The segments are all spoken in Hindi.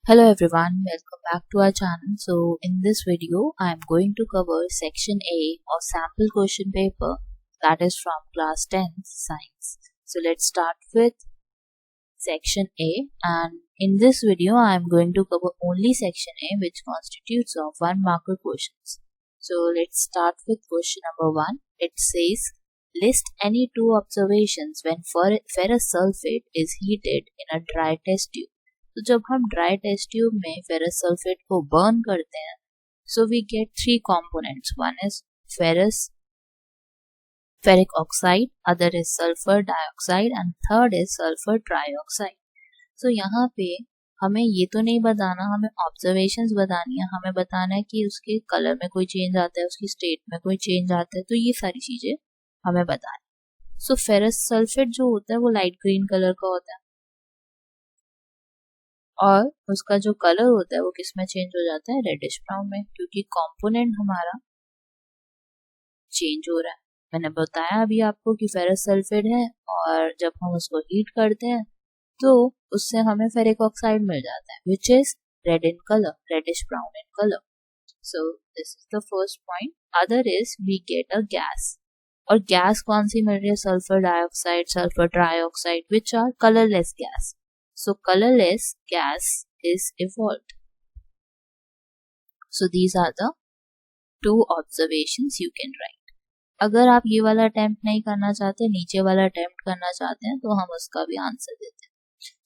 Hello everyone, welcome back to our channel. So in this video, I am going to cover section A of sample question paper that is from class 10 science. So let's start with section A, and in this video I am going to cover only section A, which constitutes of 1 marker questions. So let's start with question number 1. It says list any two observations when ferrous sulfate is heated in a dry test tube. तो जब हम ड्राई टेस्ट ट्यूब में फेरस सल्फेट को बर्न करते हैं, so we get 3 components. One is ferric oxide, other is sulphur dioxide and third is sulphur trioxide. So यहाँ पे हमें ये तो नहीं बताना, हमें ऑब्जर्वेशंस बतानी है. हमें बताना है कि उसके कलर में कोई चेंज आता है, उसकी स्टेट में कोई चेंज आता है, तो ये सारी चीजें हमें बतानी. सो फेरस सल्फेट जो होता है वो लाइट ग्रीन कलर का होता है और उसका जो कलर होता है वो किस में चेंज हो जाता है, रेडिश ब्राउन में, क्योंकि कंपोनेंट हमारा चेंज हो रहा है. मैंने बताया अभी आपको कि फेरस सल्फेट है और जब हम उसको हीट करते हैं तो उससे हमें फेरिक ऑक्साइड मिल जाता है which is red in colour, reddish brown in colour. So this is the first point. Other is we get a gas, और गैस कौन सी मिल रही है, sulphur dioxide, sulphur trioxide, which are colourless gas. So colorless gas is evolved. So these are the two observations you can write. अगर आप ये वाला अटेम्प्ट नहीं करना चाहते, नीचे वाला अटेम्प्ट करना चाहते हैं, तो हम उसका भी आंसर देते हैं.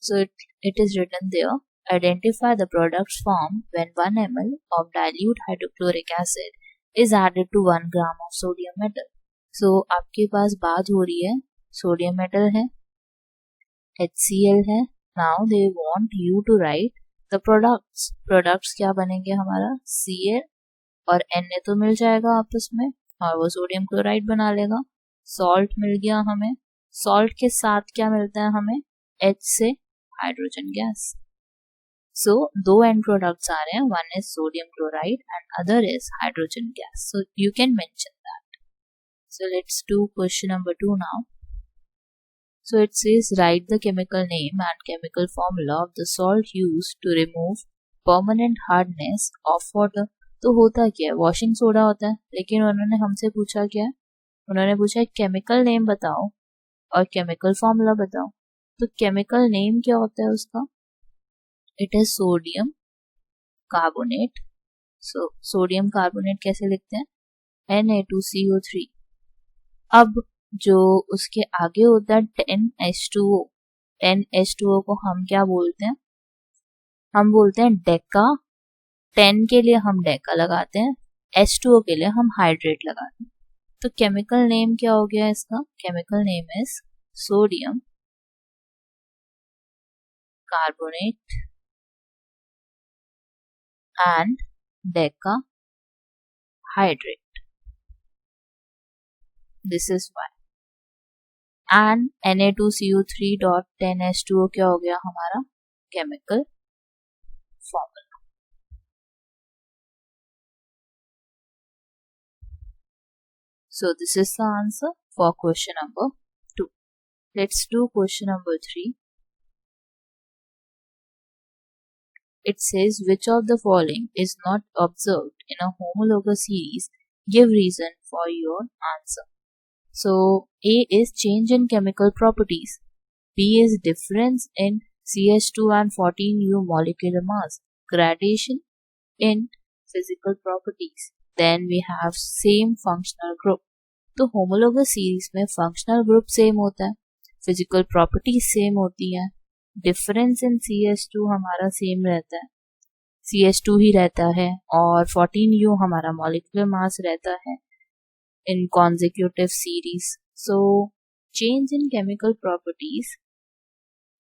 So it is written there. Identify the products formed when 1 ml of dilute hydrochloric acid is added to 1 gram of sodium metal. So आपके पास बात हो रही है, सोडियम मेटल है, HCl है. Now they want you to write the products. Products क्या बनेंगे हमारा, Cl और Na तो मिल जाएगा आपस में और वो सोडियम क्लोराइड बना लेगा. सॉल्ट मिल गया हमें, सॉल्ट के साथ क्या मिलता है हमें, H से हाइड्रोजन गैस. सो दो एंड प्रोडक्ट्स आ रहे हैं, one is sodium chloride and other is hydrogen gas. So you can mention that. So let's do question number 2 now. So it says write the chemical name and chemical formula of the salt used to remove permanent hardness of water. तो होता क्या है, वॉशिंग सोडा होता है, लेकिन उन्होंने हमसे पूछा क्या है, उन्होंने पूछा केमिकल नेम बताओ और केमिकल फॉर्मूला बताओ. तो केमिकल नेम क्या होता है उसका, it is sodium carbonate. So sodium carbonate कैसे लिखते हैं, Na2CO3. अब जो उसके आगे होता है 10H2O, 10H2O को हम क्या बोलते हैं, हम बोलते हैं डेका. 10 के लिए हम डेका लगाते हैं, H2O के लिए हम हाइड्रेट लगाते हैं. तो केमिकल नेम क्या हो गया इसका, chemical name is sodium carbonate and decahydrate. This is why. And Na2CO3 dot 10H2O क्या हो गया हमारा chemical formula. So this is the answer for question number 2. Let's do question number 3. It says which of the following is not observed in a homologous series, give reason for your answer. So A is change in chemical properties, B is difference in CH2 and 14U molecular mass, gradation in physical properties, then we have same functional group. तो homologous series में functional group same होता है, physical properties same होती है, difference in CH2 हमारा same रहता है, CH2 ही रहता है, और 14U हमारा molecular mass रहता है in consecutive series. So change in chemical properties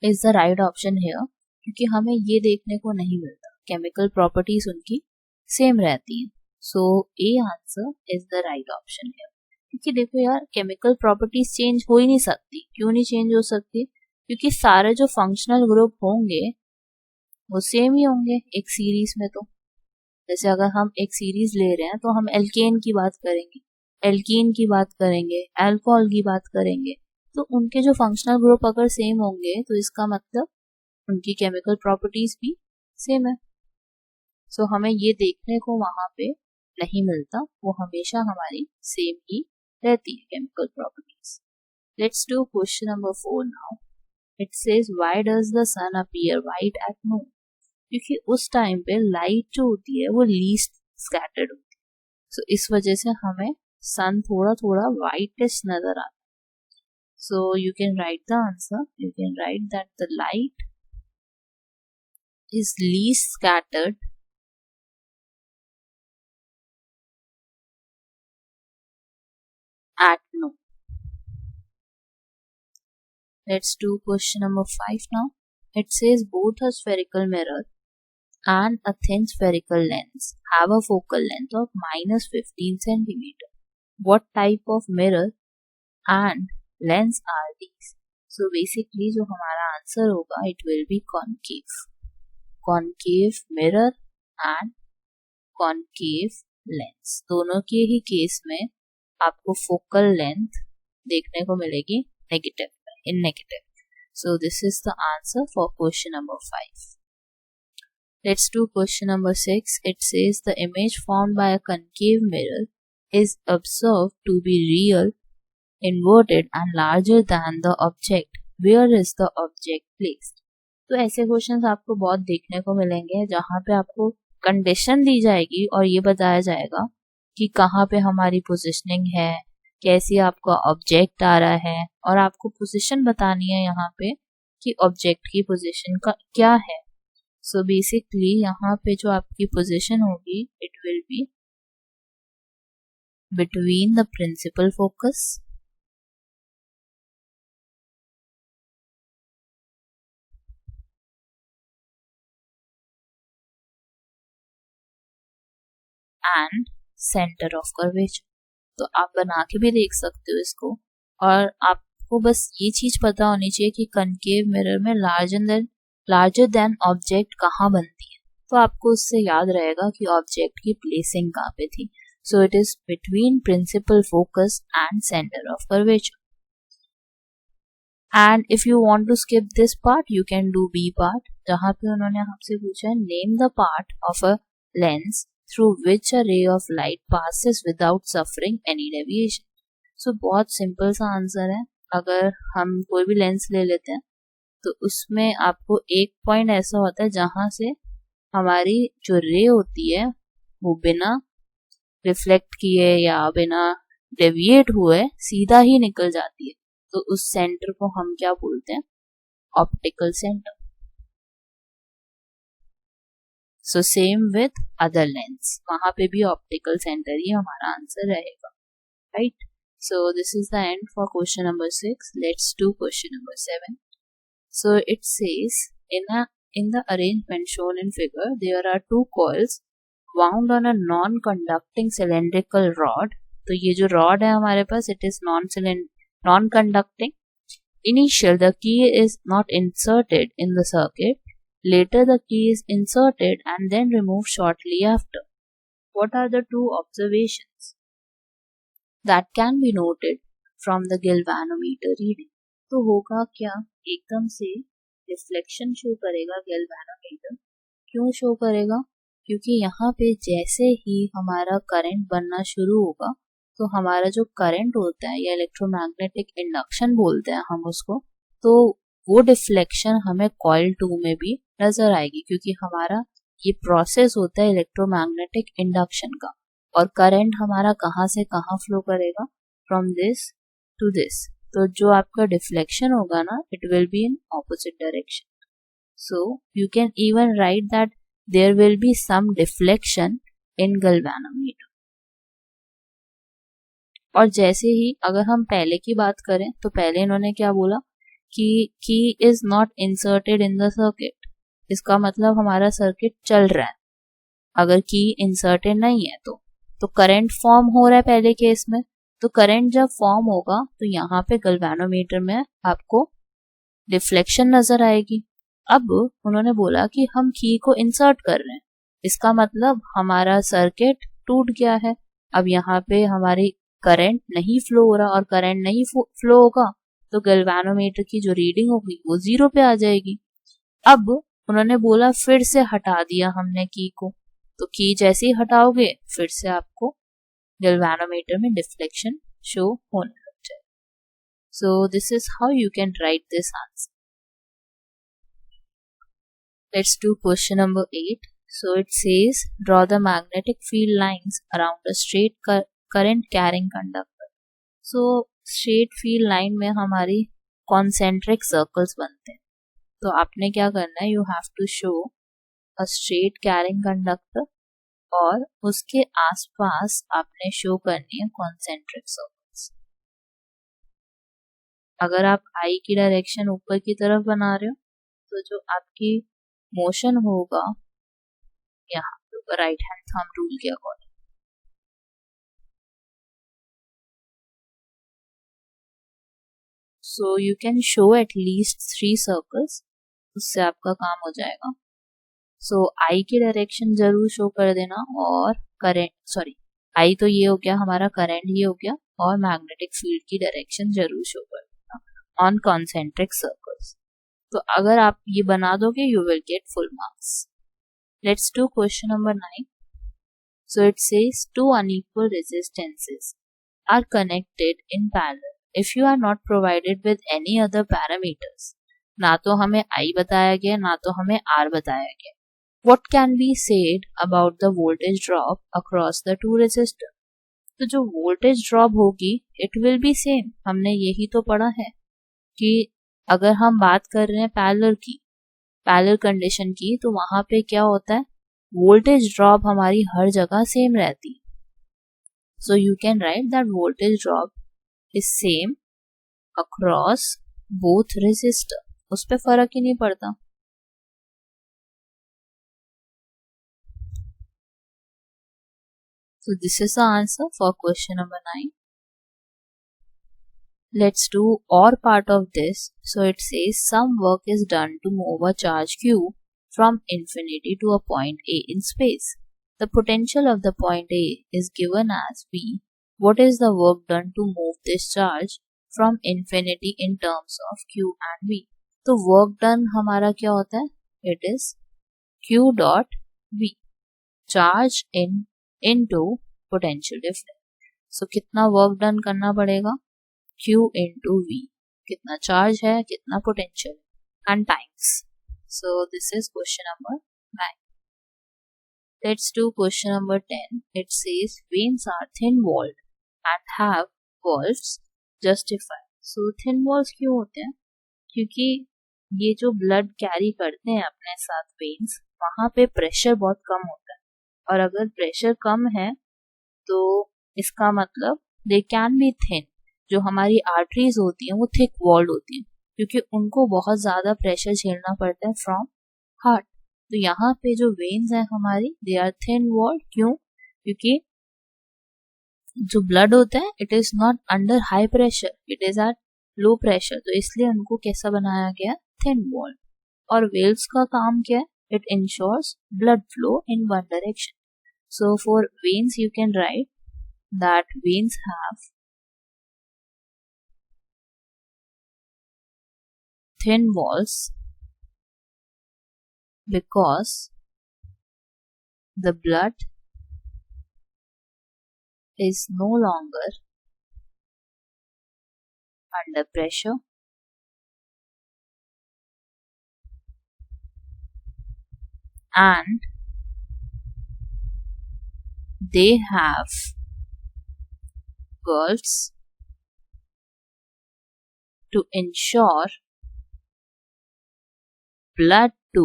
is the right option here, क्योंकि हमें ये देखने को नहीं मिलता, chemical properties उनकी सेम रहती हैं. So A answer is the right option here. क्योंकि देखो यार, chemical properties चेंज हो ही नहीं सकती. क्यों नहीं चेंज हो सकती, क्योंकि सारे जो फंक्शनल ग्रुप होंगे वो सेम ही होंगे एक सीरीज में. तो जैसे अगर हम एक सीरीज ले रहे हैं तो हम एल्केन की बात करेंगे, एल्कीन की बात करेंगे, अल्कोहल की बात करेंगे, तो उनके जो फंक्शनल ग्रुप अगर सेम होंगे तो इसका मतलब उनकी केमिकल प्रॉपर्टीज भी सेम है। सो हमें ये देखने को वहां पे नहीं मिलता, वो हमेशा हमारी सेम ही रहती है chemical properties. Let's do question number 4 now. It says why does the sun appear white at noon? क्योंकि उस टाइम पे लाइट जो होती है वो लीस्ट स्कैटर्ड होती है, सो इस वजह से हमें सन थोड़ा थोड़ा व्हाइटिश नजर आता है। So you can right the answer, you can write that the light is least scattered at noon. Let's do question number 5 now. It says both a spherical mirror and a thin spherical lens have a focal length of minus 15 centimeter. What type of mirror and lens are these? So basically जो हमारा आंसर होगा it will be concave. Concave mirror and concave lens, दोनों के ही केस में आपको फोकल लेंथ देखने को मिलेगी नेगेटिव में, in negative. So this is the answer for question number 5। Let's do question number 6। It says the image formed by a concave mirror is observed to be real, inverted and larger than the object. Where is the object placed? तो ऐसे क्वेश्चंस आपको बहुत देखने को मिलेंगे जहाँ पे आपको कंडीशन दी जाएगी और ये बताया जाएगा कि कहाँ पे हमारी पोजीशनिंग है, कैसे आपका ऑब्जेक्ट आ रहा है, और आपको पोजीशन बतानी है यहाँ पे कि ऑब्जेक्ट की पोजीशन का क्या है। सो बेसिकली यहाँ पे जो आपकी पोजीशन होगी it will be between the principal focus and centre of curvature. तो आप बना के भी देख सकते हो इसको, और आपको बस ये चीज पता होनी चाहिए कि कनकेव मिरर में लार्जर देन ऑब्जेक्ट कहाँ बनती है, तो आपको उससे याद रहेगा कि ऑब्जेक्ट की प्लेसिंग कहाँ पे थी। So it is between principal focus and centre of curvature. And if you want to skip this part you can do B part, जहाँ पे उन्होंने हमसे पूछा name the part of a lens through which a ray of light passes without suffering any deviation. So बहुत सिंपल सा आंसर है। अगर हम कोई भी लेंस ले लेते हैं तो उसमें आपको एक पॉइंट ऐसा होता है जहां से हमारी जो रे होती है वो बिना रिफ्लेक्ट किए या बिना डेविएट हुए सीधा ही निकल जाती है, तो उस सेंटर को हम क्या बोलते हैं? Optical centre. So same with other lens, वहां पे भी ऑप्टिकल सेंटर ही हमारा आंसर रहेगा, right? So this is the end for question number 6। Let's do question number 7। So it says in the arrangement shown in figure there are two coils wound on a non-conducting cylindrical rod. तो ये जो rod है हमारे पास it is non-conducting. Initial the key is not inserted in the circuit. Later the key is inserted and then removed shortly after. What are the two observations that can be noted from the galvanometer reading? तो होगा क्या, एकदम से रिफ्लेक्शन शो करेगा गैल्वेनोमीटर। क्यों शो करेगा? क्योंकि यहाँ पे जैसे ही हमारा करंट बनना शुरू होगा तो हमारा जो करंट होता है या इलेक्ट्रोमैग्नेटिक इंडक्शन बोलते हैं हम उसको, तो वो डिफ्लेक्शन हमें कॉइल 2 में भी नजर आएगी, क्योंकि हमारा ये प्रोसेस होता है इलेक्ट्रोमैग्नेटिक इंडक्शन का। और करंट हमारा कहाँ से कहाँ फ्लो करेगा? From this to this. तो जो आपका डिफ्लेक्शन होगा ना it will be in opposite direction. So you can even write that there will be some deflection in galvanometer. और जैसे ही अगर हम पहले की बात करें तो पहले इन्होंने क्या बोला कि की is not inserted in the circuit, इसका मतलब हमारा सर्किट चल रहा है। अगर की इंसर्टेड नहीं है तो करंट फॉर्म हो रहा है पहले केस में, तो करंट जब फॉर्म होगा तो यहाँ पे गैल्वेनोमीटर में आपको डिफ्लेक्शन नजर आएगी। अब उन्होंने बोला कि हम की को इंसर्ट कर रहे हैं, इसका मतलब हमारा सर्किट टूट गया है। अब यहाँ पे हमारी करंट नहीं फ्लो हो रहा, और करंट नहीं फ्लो होगा तो गैल्वेनोमीटर की जो रीडिंग होगी वो 0 पे आ जाएगी। अब उन्होंने बोला फिर से हटा दिया हमने की को, तो की जैसे ही हटाओगे फिर से आपको गैल्वेनोमीटर में डिफ्लेक्शन शो होने लग जाए. सो this is how you can right this answer. Let's do question number 8. So it says, draw the magnetic field lines around a straight current carrying conductor. So straight field line में हमारी concentric circles बनते हैं. तो आपने क्या करना है, you have to show a straight carrying conductor और उसके आसपास आपने शो करनी है concentric circles. अगर आप I की डायरेक्शन ऊपर की तरफ बना रहे हो तो जो आपकी मोशन होगा यहाँ राइट हैंड थंब रूल के according. So you can show at least 3 circles, उससे आपका काम हो जाएगा. सो आई की डायरेक्शन जरूर शो कर देना और करंट आई तो ये हो गया हमारा करंट ये हो गया, और मैग्नेटिक फील्ड की डायरेक्शन जरूर शो कर देना ऑन कॉन्सेंट्रिक सर्कल्स. तो अगर आप ये बना दोगे you will get full marks. Let's do question number 9. So it says two unequal resistances are connected in parallel if you are not provided with any other parameters. ना तो हमें आई बताया गया ना तो हमें आर बताया गया. What can be said about the voltage drop across the two resistor. तो जो वोल्टेज ड्रॉप होगी इट विल बी सेम. हमने यही तो पढ़ा है कि अगर हम बात कर रहे हैं पैरेलल कंडीशन की, तो वहां पे क्या होता है, वोल्टेज ड्रॉप हमारी हर जगह सेम रहती है. So you can write that voltage drop is same across both resistor. उस पर फर्क ही नहीं पड़ता. So this is the answer for question number 9. Let's do OR part of this. So it says some work is done to move a charge Q from infinity to a point A in space. The potential of the point A is given as V. What is the work done to move this charge from infinity in terms of Q and V? तो work done हमारा क्या होता है? It is Q dot V. Charge into potential difference. So कितना work done करना पड़ेगा? Q into V. कितना चार्ज है, कितना potential, and times. So this is question number 9. Let's do question number 10. It says veins are thin walled and have valves. Justify. So thin walls क्यों होते हैं? क्योंकि ये जो ब्लड कैरी करते हैं अपने साथ वेन्स, वहाँ पे प्रेशर बहुत कम होता है. और अगर प्रेशर कम है तो इसका मतलब दे कैन बी थिन. जो हमारी आर्टरीज होती हैं वो थिक वॉल्ड होती हैं क्योंकि उनको बहुत ज़्यादा प्रेशर झेलना पड़ता है फ्रॉम हार्ट. तो यहाँ पे जो वेन्स हैं हमारी दे आर थिन वॉल्ड. क्यों? क्योंकि जो ब्लड होता है it is not under high pressure, it is at low pressure. तो इसलिए उनको कैसा बनाया गया? Thin walled. और वेल्स का काम क्या है? It ensures blood flow in one direction. So for veins you can write that veins have thin walls because the blood is no longer under pressure and they have valves to ensure blood to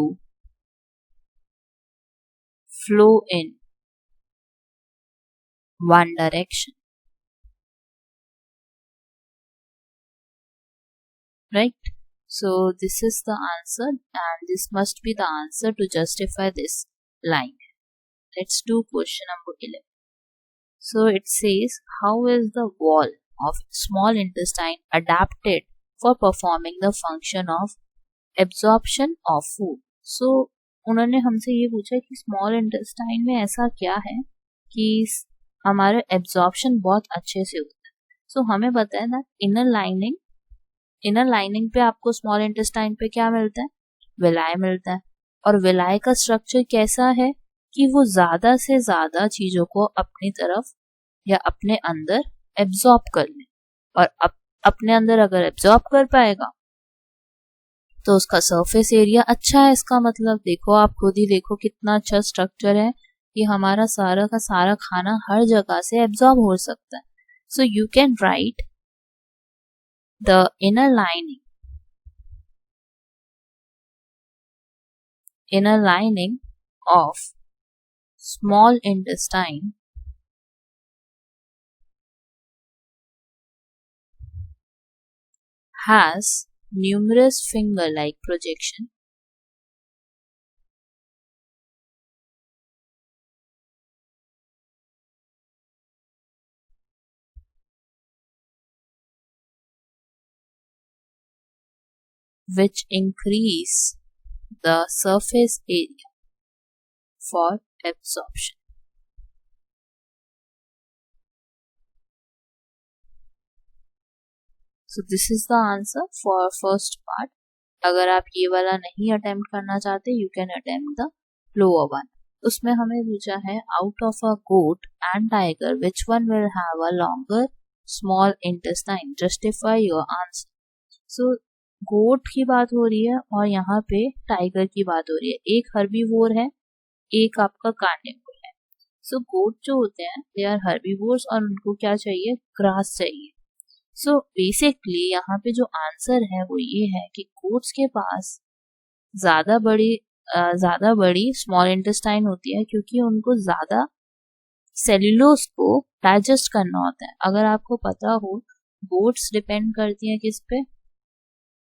flow in one direction. Right? So this is the answer and this must be the answer to justify this line. Let's do question number 11. So it says, how is the wall of small intestine adapted for performing the function of absorption of food. So उन्होंने हमसे ये पूछा कि स्मॉल इंटेस्टाइन में ऐसा क्या है कि हमारा एब्जॉर्प्शन बहुत अच्छे से होता है. सो हमें पता है ना इनर लाइनिंग पे आपको स्मॉल इंटेस्टाइन पे क्या मिलता है? विलाई मिलता है. और विलाई का स्ट्रक्चर कैसा है कि वो ज्यादा से ज्यादा चीजों को अपनी तरफ या अपने अंदर एब्जॉर्ब कर ले, और अपने अंदर अगर एब्जॉर्ब कर पाएगा तो उसका सरफेस एरिया अच्छा है। इसका मतलब देखो, आप खुद ही देखो कितना अच्छा स्ट्रक्चर है कि हमारा सारा का सारा खाना हर जगह से एब्जॉर्ब हो सकता है। So you can right the inner lining of small intestine has numerous finger-like projection which increase the surface area for absorption. So this is the answer for first part. अगर आप ये वाला नहीं अटेम्प्ट करना चाहते, you can attempt the lower one. उसमें हमें पूछा है out of a goat and tiger which one will have a longer small intestine, justify your answer. So goat की बात हो रही है और यहाँ पे टाइगर की बात हो रही है। एक हर्बीवोर है, एक आपका कार्निवोर है। सो गोट जो होते हैं दे आर हर्बीवोर्स और उनको क्या चाहिए, ग्रास चाहिए। सो बेसिकली यहाँ पे जो आंसर है वो ये है कि गोट्स के पास ज्यादा बड़ी स्मॉल इंटेस्टाइन होती है, क्योंकि उनको ज्यादा सेल्यूलोज को डाइजेस्ट करना होता है। अगर आपको पता हो, गोट्स डिपेंड करती हैं किस पे,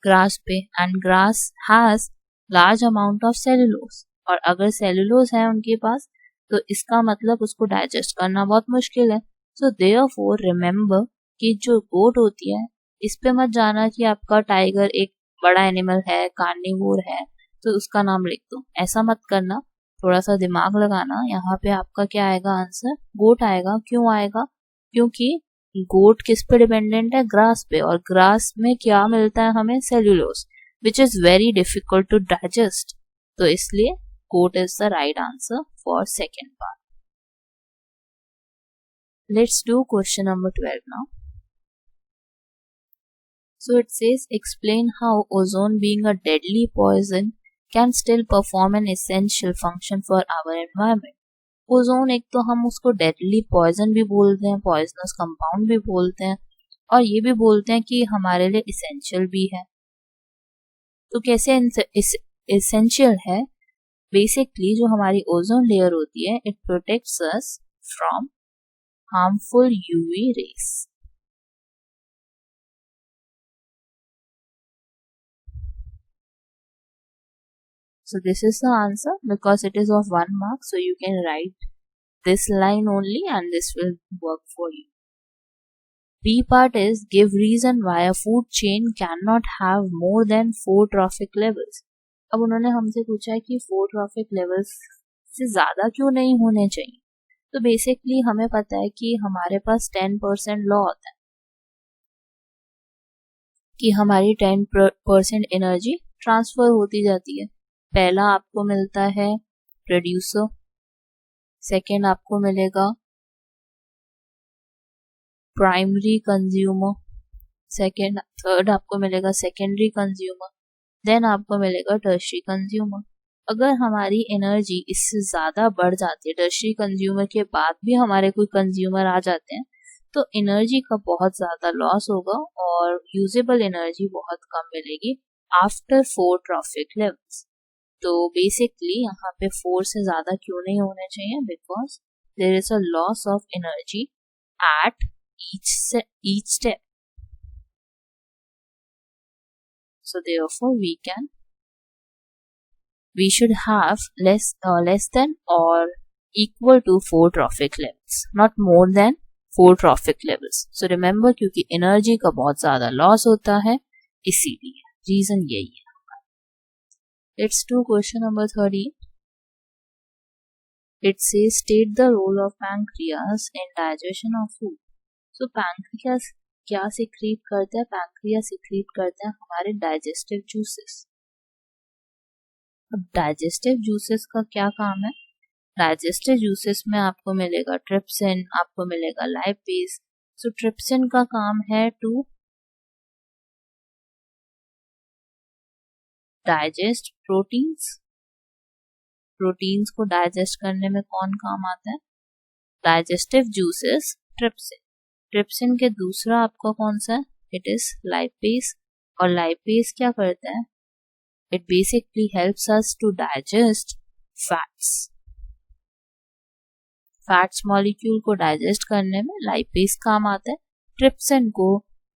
ग्रास पे, and grass has large amount of cellulose, और अगर सेल्यूलोज है उनके पास तो इसका मतलब उसको डाइजेस्ट करना बहुत मुश्किल है। सो देयरफॉर रिमेम्बर कि जो गोट होती है, इस पे मत जाना कि आपका टाइगर एक बड़ा एनिमल है, कार्निवोर है, तो उसका नाम लिख दो, ऐसा मत करना। थोड़ा सा दिमाग लगाना। यहाँ पे आपका क्या आएगा आंसर, गोट आएगा। क्यों आएगा, क्योंकि गोट किस पे डिपेंडेंट है, ग्रास पे, और ग्रास में क्या मिलता है हमें, cellulose, which is very difficult to digest. तो इसलिए goat is the right answer for second part. Let's do question number 12 now. So it says, explain how ozone, being a deadly poison, can still perform an essential function for our environment. Ozone एक तो हम उसको डेडली पॉइजन भी बोलते हैं, पॉइजनस कंपाउंड भी बोलते हैं, और ये भी बोलते हैं कि हमारे लिए इसेंशियल भी है। तो कैसे इसेंशियल है, बेसिकली जो हमारी ओजोन लेयर होती है, it protects us from harmful UV rays. So this is the answer because it is of 1 mark. So you can write this line only and this will work for you. B part is give reason why a food chain cannot have more than 4 trophic levels. अब उन्होंने हमसे पूछा है कि 4 trophic levels से ज़्यादा क्यों नहीं होने चाहिए। तो बेसिकली हमें पता है कि हमारे पास 10% लॉ होता है कि हमारी 10% एनर्जी ट्रांसफर होती जाती है। पहला आपको मिलता है प्रोड्यूसर, सेकेंड आपको मिलेगा प्राइमरी कंज्यूमर, थर्ड आपको मिलेगा सेकेंडरी कंज्यूमर, देन आपको मिलेगा टर्शरी कंज्यूमर। अगर हमारी एनर्जी इससे ज़्यादा बढ़ जाती है, टर्शरी कंज्यूमर के बाद भी हमारे कोई कंज्यूमर आ जाते हैं, तो एनर्जी का बहुत ज़्यादा लॉस होगा और यूजेबल एनर्जी बहुत कम मिलेगी आफ्टर 4 ट्रॉफिक लेवल्स। तो बेसिकली यहाँ पे 4 से ज़्यादा क्यों नहीं होने चाहिए, because there is a loss of energy at each step. So therefore we should have less than or equal to 4 trophic levels, not more than 4 trophic levels. So remember, क्योंकि एनर्जी का बहुत ज्यादा लॉस होता है, इसीलिए रीजन यही है। Let's do question number 13. It says state the role of pancreas in digestion of food. So pancreas क्या सिक्रीट करता है, पैंक्रियास सिक्रीट करता है हमारे डाइजेस्टिव जूसेस। अब डाइजेस्टिव जूसेस का क्या काम है? डाइजेस्टिव जूसेस में आपको मिलेगा ट्रिप्सिन, आपको मिलेगा लाइपेज। सो ट्रिप्सिन का काम है टू डाइजेस्ट प्रोटीन्स। प्रोटीन्स को डाइजेस्ट करने में कौन काम आता है? Digestive juices, trypsin. ट्रिप्सिन के दूसरा आपका कौन सा है? It is lipase. और लाइपेज क्या करता है? It basically helps us to digest fats. Fats molecule को डाइजेस्ट करने में लाइपेज काम आता है, ट्रिप्सिन को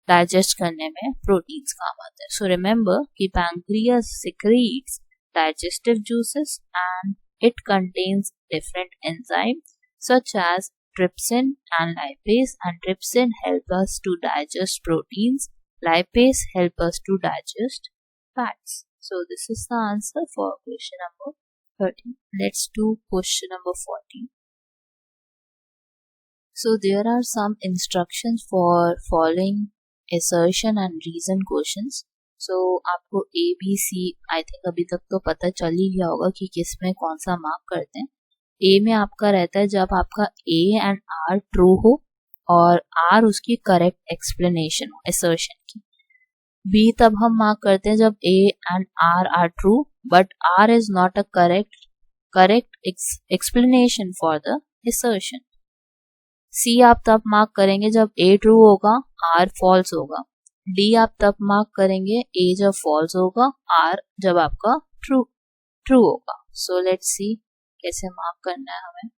डाइजेस्ट करने में प्रोटीन्स काम आते हैं। सो रिमेंबर कि pancreas secretes digestive juices and it contains different enzymes such as trypsin and lipase, and trypsin help us to digest proteins, lipase help us to digest fats. So this is the answer for question number 13. Let's do question number 14. So there are some instructions for following assertion and reason questions. सो आपको A B C I think अभी तक तो पता चल ही गया होगा कि किस में कौन सा मार्क करते हैं। ए में आपका रहता है जब आपका ए एंड आर ट्रू हो और आर उसकी करेक्ट एक्सप्लेनेशन हो असर्शन की। बी तब हम मार्क करते हैं जब A and R are true but R is not a correct explanation for the assertion. C आप तब मार्क करेंगे जब ए ट्रू होगा, आर फॉल्स होगा। डी आप तब मार्क करेंगे ए जब फॉल्स होगा, आर जब आपका ट्रू होगा। सो लेट्स सी कैसे मार्क करना है हमें।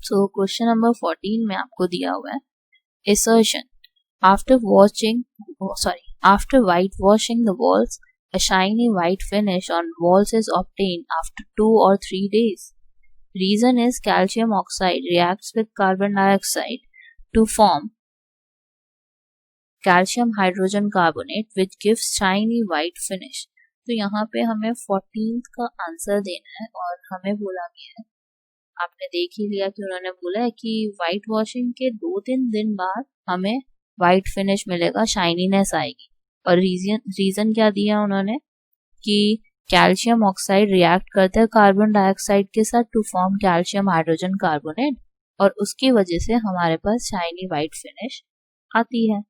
सो क्वेश्चन नंबर 14 में आपको दिया हुआ है assertion after white washing the walls, a shiny white finish on walls is obtained after 2 or 3 days. Reason is calcium oxide reacts with carbon dioxide to form calcium hydrogen carbonate which gives shiny white finish. तो यहाँ पे हमें 14th का आंसर देना है और हमें बोला गया है, आपने देख ही लिया कि उन्होंने बोला है कि वाइट वॉशिंग के 2-3 दिन बाद हमें वाइट फिनिश मिलेगा, शाइनीनेस आएगी। और रीजन क्या दिया उन्होंने कि कैल्शियम ऑक्साइड रिएक्ट करता है कार्बन डाइऑक्साइड के साथ to form calcium hydrogen carbonate और उसकी वजह से हमारे पास शाइनी वाइट फिनिश आती है।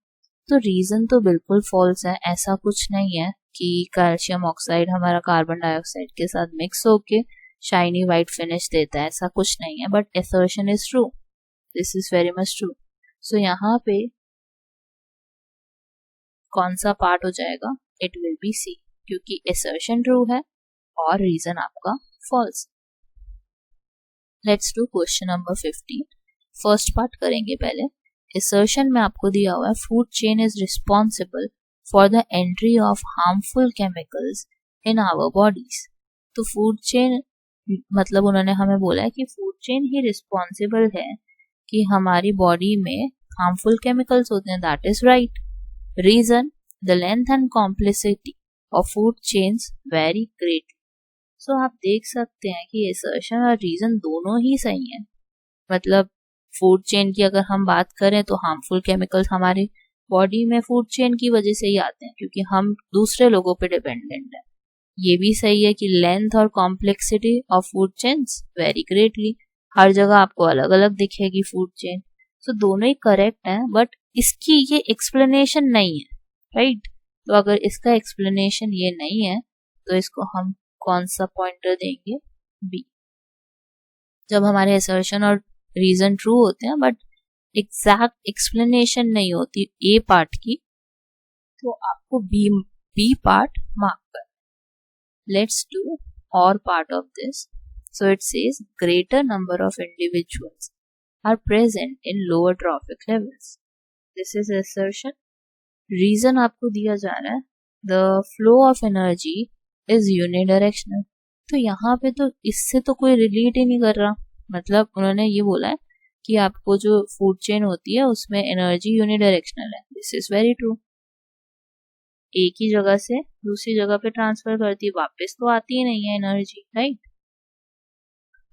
तो रीजन तो बिल्कुल फॉल्स है, ऐसा कुछ नहीं है कि कैल्शियम ऑक्साइड हमारा कार्बन डाइऑक्साइड के साथ मिक्स होके शाइनी वाइट फिनिश देता है, ऐसा कुछ नहीं है। But assertion is true, this is very much true. So यहाँ पे कौन सा पार्ट हो जाएगा? इट विल बी सी, क्योंकि असर्शन ट्रू है और रीजन आपका false. Let's do question number 15। First part करेंगे पहले। assertion में आपको दिया हुआ है food chain is responsible for the entry of harmful chemicals in our bodies। तो food chain मतलब उन्होंने हमें बोला है कि food chain ही responsible है कि हमारी बॉडी में harmful chemicals होते हैं। that is right। reason the length and complexity of food chains vary greatly। so आप देख सकते हैं कि assertion और reason दोनों ही सही है। मतलब फूड चेन की अगर हम बात करें तो हार्मफुल केमिकल्स हमारी बॉडी में फूड चेन की वजह से ही आते हैं क्योंकि हम दूसरे लोगों पे डिपेंडेंट हैं। ये भी सही है कि लेंथ और complexity of food chains very greatly, हर जगह आपको अलग अलग दिखेगी फूड चेन। तो दोनों ही करेक्ट हैं बट इसकी ये एक्सप्लेनेशन नहीं है, राइट। तो अगर इसका एक्सप्लेनेशन ये नहीं है तो इसको हम कौन सा पॉइंटर देंगे? बी। जब हमारे असर्शन और रीजन ट्रू होते हैं बट एग्जैक्ट एक्सप्लेनेशन नहीं होती ए पार्ट की, तो आपको बी पार्ट मार्क कर। लेट्स डू और part of this. So it says greater number of individuals are present in lower trophic levels. This is assertion. Reason आपको दिया जा रहा है the flow of energy is unidirectional. तो यहाँ पे तो इससे तो कोई रिलेट ही नहीं कर रहा। मतलब उन्होंने ये बोला है कि आपको जो फूड चेन होती है उसमें एनर्जी यूनिडायरेक्शनल है। This is very true. एक ही जगह से दूसरी जगह पे ट्रांसफर करती है, वापस तो आती ही नहीं है एनर्जी, राइट।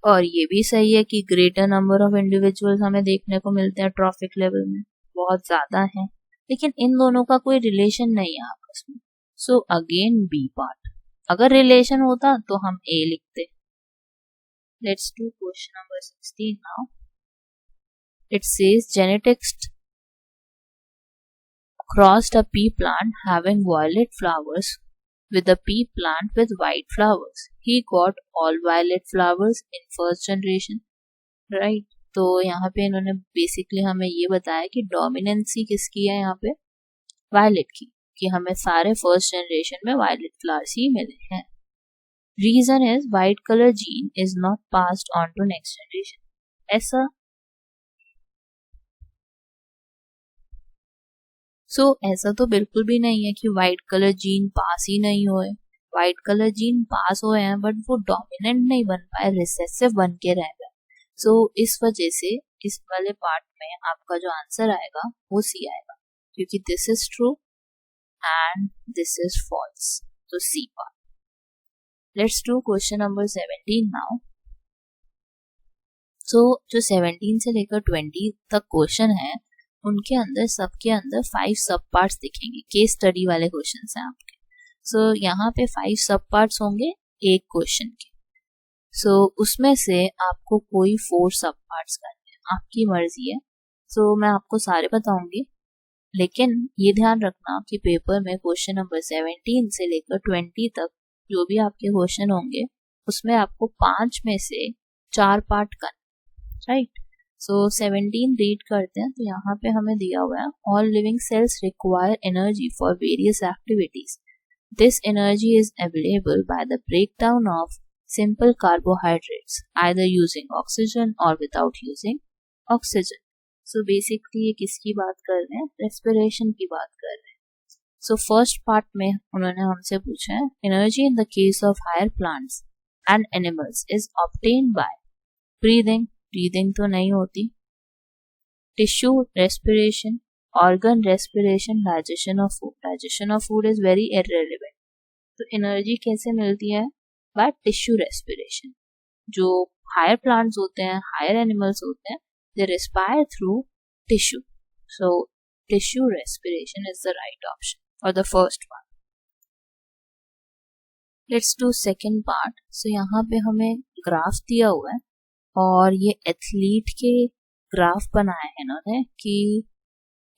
और ये भी सही है कि ग्रेटर नंबर ऑफ इंडिविजुअल्स हमें देखने को मिलते हैं ट्रॉफिक लेवल में, बहुत ज्यादा है, लेकिन इन दोनों का कोई रिलेशन नहीं है आपस में। So again B part. अगर रिलेशन होता तो हम A लिखते। Let's do question number 16 now. It says genetics crossed a pea plant having violet flowers with a pea plant with white flowers. He got all violet flowers in first generation. Right? तो यहाँ पे इन्होंने बेसिकली हमें ये बताया कि डोमिनेंसी किसकी है यहाँ पे, वायलेट की, कि हमें सारे फर्स्ट जनरेशन में वायलेट फ्लावर्स ही मिले हैं। Reason is white colour gene is not passed on to next generation. ऐसा तो बिल्कुल भी नहीं है कि वाइट कलर जीन पास ही नहीं हुए। वाइट कलर जीन पास हुए हैं बट वो डोमिनेंट नहीं बन पाए, रिसेसिव बन के रह गए। इस वजह से इस वाले पार्ट में आपका जो आंसर आएगा वो सी आएगा, क्योंकि this is true and this is false, तो C part. Let's do question number 17 now. जो 17 से लेकर 20 तक क्वेश्चन है उनके अंदर सबके अंदर 5 सब पार्ट्स दिखेंगे, केस स्टडी वाले क्वेश्चन हैं आपके। यहाँ पे 5 सब पार्ट्स होंगे एक क्वेश्चन के। उसमें से आपको कोई 4 सब पार्ट्स करने हैं, आपकी मर्जी है। मैं आपको सारे बताऊंगी, लेकिन ये ध्यान रखना कि पेपर में क्वेश्चन नंबर 17 से लेकर 20 तक जो भी आपके क्वेश्चन होंगे उसमें आपको 5 में से 4 पार्ट करना, राइट। 17 रीड करते हैं। तो यहाँ पे हमें दिया हुआ है, all living cells require energy for various activities. This energy is available by the breakdown of simple carbohydrates, either using oxygen or without using oxygen. Basically ये किसकी बात कर रहे हैं, रेस्पिरेशन की बात कर रहे हैं। फर्स्ट पार्ट में उन्होंने हमसे पूछा है, energy in the case of higher plants and animals is obtained by breathing. Breathing तो नहीं होती, tissue respiration, organ respiration, digestion of food. Digestion of food is very irrelevant. तो एनर्जी कैसे मिलती है, बाय टिश्यू रेस्पिरेशन। जो हायर प्लांट्स होते हैं, हायर एनिमल्स होते हैं, they respire through tissue. Tissue respiration is the right option for the first part. Let's do second part. यहाँ पे हमें ग्राफ दिया हुआ है और ये एथलीट के ग्राफ बनाए हैं इन्होंने, कि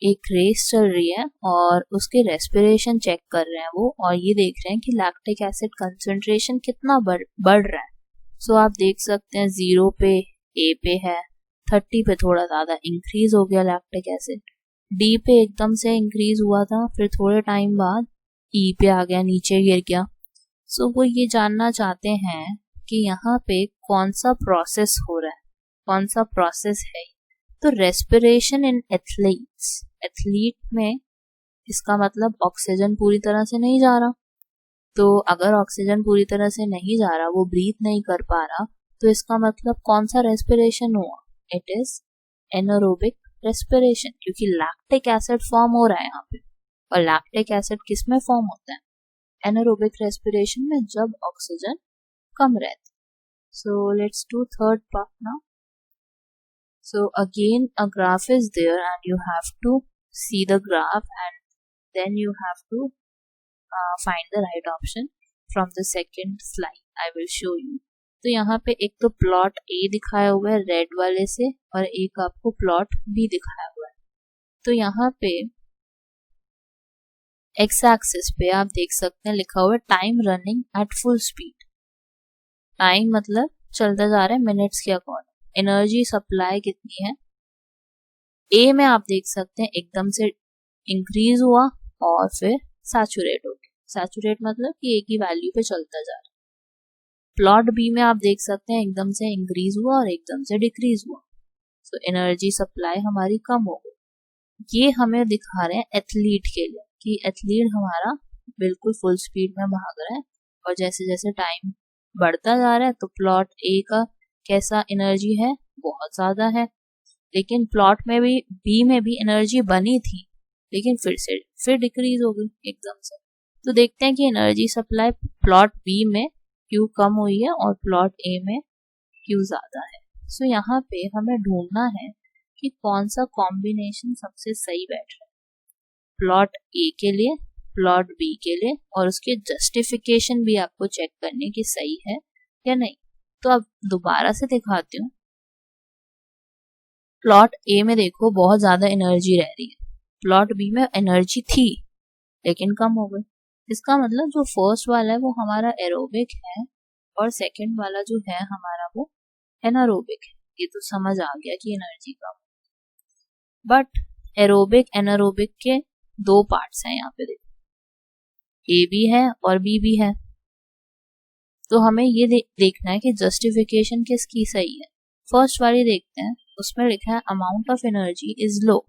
एक रेस चल रही है और उसके रेस्पिरेशन चेक कर रहे हैं वो, और ये देख रहे हैं कि लैक्टिक एसिड कंसंट्रेशन कितना बढ़ रहा है। आप देख सकते हैं 0 पे ए पे है, 30 पे थोड़ा ज़्यादा इंक्रीज हो गया लैक्टिक एसिड, डी पे एकदम से इंक्रीज हुआ था, फिर थोड़े टाइम बाद ई पे आ गया, नीचे गिर गया। वो ये जानना चाहते हैं कि यहाँ पे कौन सा प्रोसेस हो रहा है, कौन सा प्रोसेस है। तो रेस्पिरेशन इन एथलीट्स, एथलीट में इसका मतलब ऑक्सीजन पूरी तरह से नहीं जा रहा। तो अगर ऑक्सीजन पूरी तरह से नहीं जा रहा, वो ब्रीथ नहीं कर पा रहा, तो इसका मतलब कौन सा रेस्पिरेशन हुआ, इट इज एनारोबिक रेस्पिरेशन, क्योंकि लैक्टिक एसिड फॉर्म हो रहा है यहाँ पे। और लैक्टिक एसिड किस में फॉर्म होता है, एनारोबिक रेस्पिरेशन में, जब ऑक्सीजन कम रहती। Let's do third part now. Again a graph is there and you have to see the graph and then you have to find the right option from the second slide I will show you. तो यहाँ पे एक तो प्लॉट A दिखाया हुआ है रेड वाले से, और एक आपको प्लॉट B दिखाया हुआ है। तो यहाँ पे एक्स एक्सिस पे आप देख सकते हैं लिखा हुआ है time running at full speed. Time मतलब चलता जा रहा है मिनट्स के अकॉर्डिंग। एनर्जी सप्लाई कितनी है, ए में आप देख सकते हैं एकदम से इंक्रीज हुआ और फिर सैचुरेट हो गया। सैचुरेट मतलब कि एक ही वैल्यू पे चलता जा रहा है। प्लॉट बी में आप देख सकते हैं एकदम से इंक्रीज हुआ और एकदम से डिक्रीज हुआ, तो एनर्जी सप्लाई हमारी कम हो गई। ये हमें दिखा रहे हैं एथलीट के लिए, कि एथलीट हमारा बिल्कुल फुल स्पीड में भाग रहा है, और जैसे जैसे टाइम बढ़ता जा रहा है तो प्लॉट ए का कैसा एनर्जी है, बहुत ज्यादा है। लेकिन प्लॉट में भी बी में भी एनर्जी बनी थी, लेकिन फिर डिक्रीज हो गई एकदम से। तो देखते हैं कि एनर्जी सप्लाई प्लॉट बी में क्यों कम हुई है और प्लॉट ए में क्यों ज्यादा है। यहाँ पे हमें ढूंढना है कि कौन सा कॉम्बिनेशन सबसे सही बैठ रहा है, प्लॉट ए के लिए, प्लॉट बी के लिए, और उसकी जस्टिफिकेशन भी आपको चेक करनी कि सही है या नहीं। तो अब दोबारा से दिखाती हूँ। प्लॉट ए में देखो बहुत ज्यादा एनर्जी रह रही है, प्लॉट बी में एनर्जी थी लेकिन कम हो गई। इसका मतलब जो फर्स्ट वाला है वो हमारा एरोबिक है और सेकंड वाला जो है हमारा वो एनारोबिक है। ये तो समझ आ गया कि energy come. But aerobic anaerobic के दो पार्ट्स हैं यहाँ पे, देखो ए भी है और बी भी है। तो हमें ये देखना है कि जस्टिफिकेशन किसकी सही है। फर्स्ट वाली देखते हैं, उसमें लिखा है amount of energy is low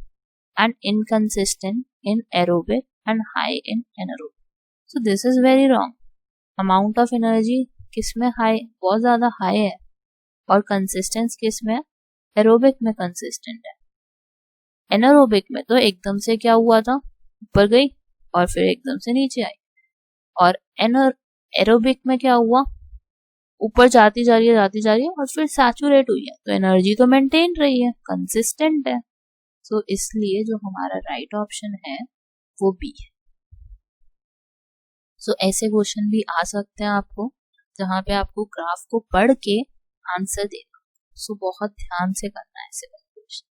and inconsistent in aerobic and high in anaerobic. So this is very wrong. Amount of energy किसमें हाई, बहुत ज्यादा हाई है, और कंसिस्टेंस किसमें, एरोबिक में कंसिस्टेंट है। एनारोबिक में तो एकदम से क्या हुआ था, ऊपर गई और फिर एकदम से नीचे आई, और एरोबिक में क्या हुआ, ऊपर जाती जा रही है और फिर सैचुरेट हुई है। तो एनर्जी तो मेंटेन रही है, कंसिस्टेंट है। सो इसलिए जो हमारा राइट ऑप्शन है वो बी है। सो ऐसे क्वेश्चन भी आ सकते हैं आपको, जहाँ पे आपको ग्राफ को पढ़ के आंसर देना। सो बहुत ध्यान से करना है ऐसे question.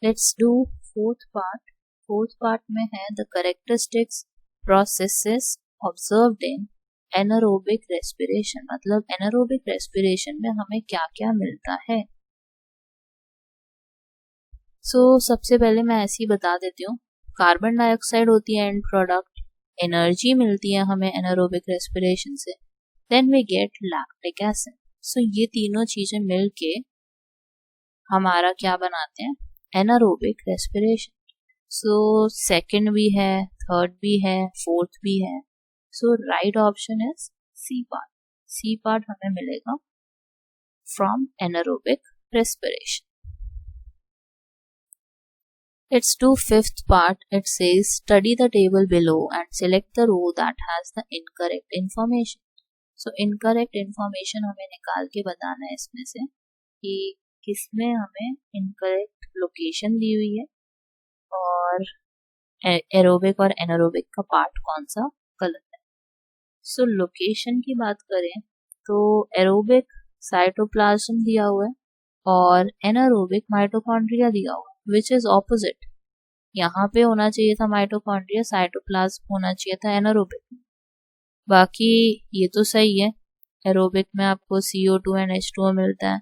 Let's do fourth part. Fourth part में है the characteristics processes observed in anaerobic respiration. मतलब एनारोबिक रेस्पिरेशन में हमें क्या क्या मिलता है। सबसे पहले मैं ऐसे ही बता देती हूँ, कार्बन डाइऑक्साइड होती है एंड प्रोडक्ट, एनर्जी मिलती है हमें एनारोबिक रेस्पिरेशन से, then we get lactic acid. ये तीनों चीजें मिलके हमारा क्या बनाते हैं, एनारोबिक रेस्पिरेशन। सेकंड भी है, थर्ड भी है, फोर्थ भी है। Right option is C part. C part हमें मिलेगा from anaerobic respiration. Let's do fifth part. It says study the table below and select the row that has the incorrect information. Incorrect information हमें निकाल के बताना है इसमें से कि किसमें हमें incorrect लोकेशन दी हुई है और एरोबिक और एनारोबिक का पार्ट कौन सा गलत है। लोकेशन की बात करें तो एरोबिक साइटोप्लाज्म दिया हुआ है और एनारोबिक माइटोकॉन्ड्रिया दिया हुआ है, विच इज ऑपोजिट। यहाँ पे होना चाहिए था माइटोकॉन्ड्रिया, साइटोप्लाज्म होना चाहिए था एनारोबिक में। बाकी ये तो सही है, एरोबिक में आपको CO2 एंड H2O मिलता है,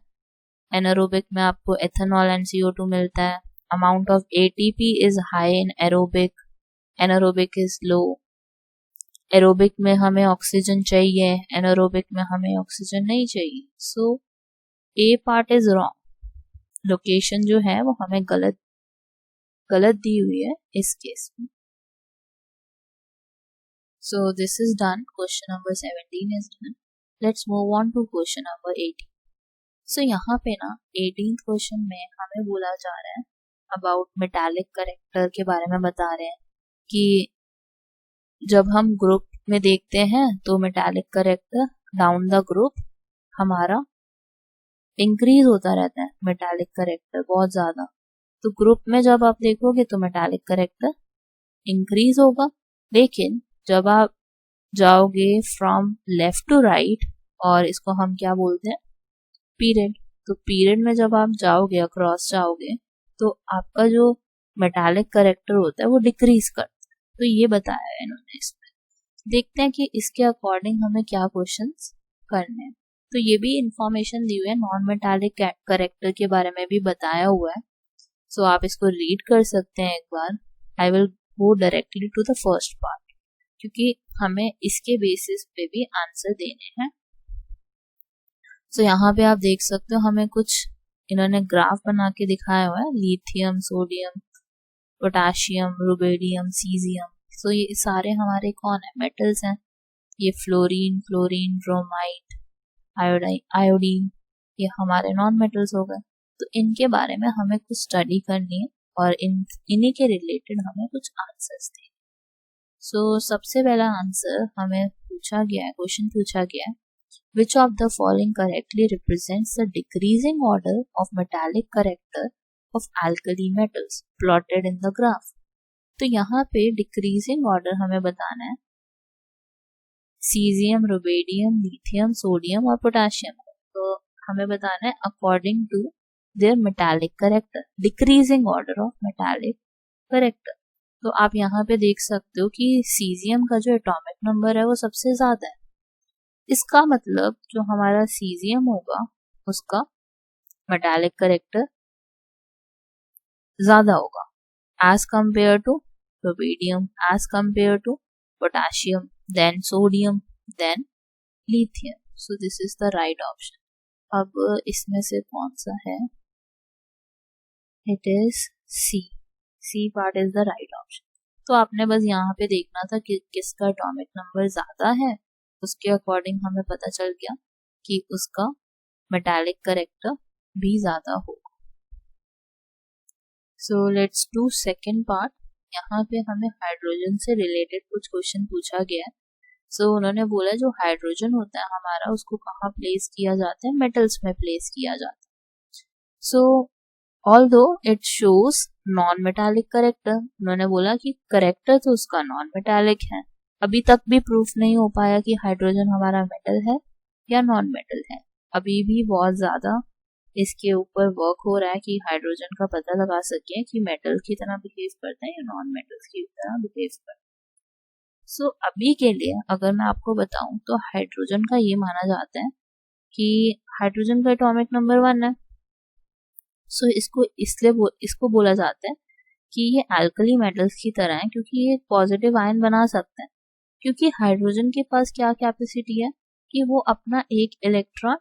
एनारोबिक में आपको एथेनॉल एंड CO2 मिलता है। Amount of ATP is high in aerobic, anaerobic is low. Aerobic में हमें ऑक्सीजन चाहिए, एनारोबिक में हमें ऑक्सीजन नहीं चाहिए। ए पार्ट इज रॉन्ग। लोकेशन जो है वो हमें गलत दी हुई है इस केस में। This is done. Question number 17 is done. Let's move on to question number 18। यहाँ पे ना 18th क्वेश्चन में हमें बोला जा रहा है अबाउट मेटालिक कैरेक्टर के बारे में बता रहे हैं कि जब हम ग्रुप में देखते हैं तो metallic character down the group हमारा इंक्रीज होता रहता है, मेटालिक कैरेक्टर बहुत ज्यादा। तो ग्रुप में जब आप देखोगे तो मेटालिक कैरेक्टर इंक्रीज होगा, लेकिन जब आप जाओगे फ्रॉम लेफ्ट टू राइट, और इसको हम क्या बोलते हैं, पीरियड, तो पीरियड में जब आप जाओगे, अक्रॉस जाओगे, तो आपका जो मेटालिक कैरेक्टर होता है वो डिक्रीज करता है। तो ये बताया है इन्होंने इसमें। देखते हैं कि इसके अकॉर्डिंग हमें क्या क्वेश्चंस करने हैं। तो ये भी इंफॉर्मेशन दी हुई है, नॉन मेटालिक कैरेक्टर के बारे में भी बताया हुआ है। आप इसको रीड कर सकते हैं एक बार। I will go directly to the first part, क्योंकि हमें इसके बेसिस पे भी आंसर देने हैं। यहाँ पे आप देख सकते हो हमें कुछ इन्होंने ग्राफ बना के दिखाया हुआ है, lithium, sodium, potassium, rubidium, caesium. ये सारे हमारे कौन है, मेटल्स हैं। ये फ्लोरीन, ब्रोमाइड, आयोडीन, ये हमारे नॉन मेटल्स हो गए। तो इनके बारे में हमें कुछ स्टडी करनी है और इन्हीं के रिलेटेड हमें कुछ आंसर्स देने। सबसे पहला आंसर हमें पूछा गया है, क्वेश्चन पूछा गया है, which of the following correctly represents the decreasing order of metallic character of alkali metals plotted in the graph? तो यहाँ पे डिक्रीजिंग ऑर्डर हमें बताना है सीजियम, रुबेडियम, लिथियम, सोडियम और पोटेशियम। तो हमें बताना है according to their metallic character, decreasing order of metallic character. तो आप यहाँ पे देख सकते हो कि सीजियम का जो एटॉमिक नंबर है वो सबसे ज्यादा है। इसका मतलब जो हमारा सीजियम होगा उसका मेटालिक कैरेक्टर ज्यादा होगा as compared to rubidium, as compared to potassium, then sodium, then lithium. So this is the right option. अब इसमें से कौन सा है? It is C. C part is the right option. तो आपने बस यहाँ पे देखना था कि किसका एटॉमिक नंबर ज्यादा है, उसके अकॉर्डिंग हमें पता चल गया कि उसका मेटालिक कैरेक्टर भी ज्यादा होगा। So let's do second part. यहाँ पे हमें हाइड्रोजन से रिलेटेड कुछ क्वेश्चन पूछा गया है। सो उन्होंने बोला जो हाइड्रोजन होता है हमारा उसको कहाँ प्लेस किया जाता है? मेटल्स में प्लेस किया जाता है। सो although it shows non metallic character, उन्होंने बोला कि करेक्टर तो उसका नॉन मेटालिक है। अभी तक भी प्रूफ नहीं हो पाया कि हाइड्रोजन हमारा मेटल है या नॉन मेटल है। अभी भी बहुत ज्यादा इसके ऊपर वर्क हो रहा है कि हाइड्रोजन का पता लगा सके कि मेटल की तरह बिहेव करता है या नॉन मेटल की तरह बिहेव करता है। सो अभी के लिए अगर मैं आपको बताऊं तो हाइड्रोजन का ये माना जाता है कि हाइड्रोजन का एटॉमिक नंबर 1 है। सो इसको बोला जाता है कि ये अल्कली मेटल्स की तरह है क्योंकि ये पॉजिटिव आयन बना सकते हैं। क्योंकि हाइड्रोजन के पास क्या कैपेसिटी है कि वो अपना एक इलेक्ट्रॉन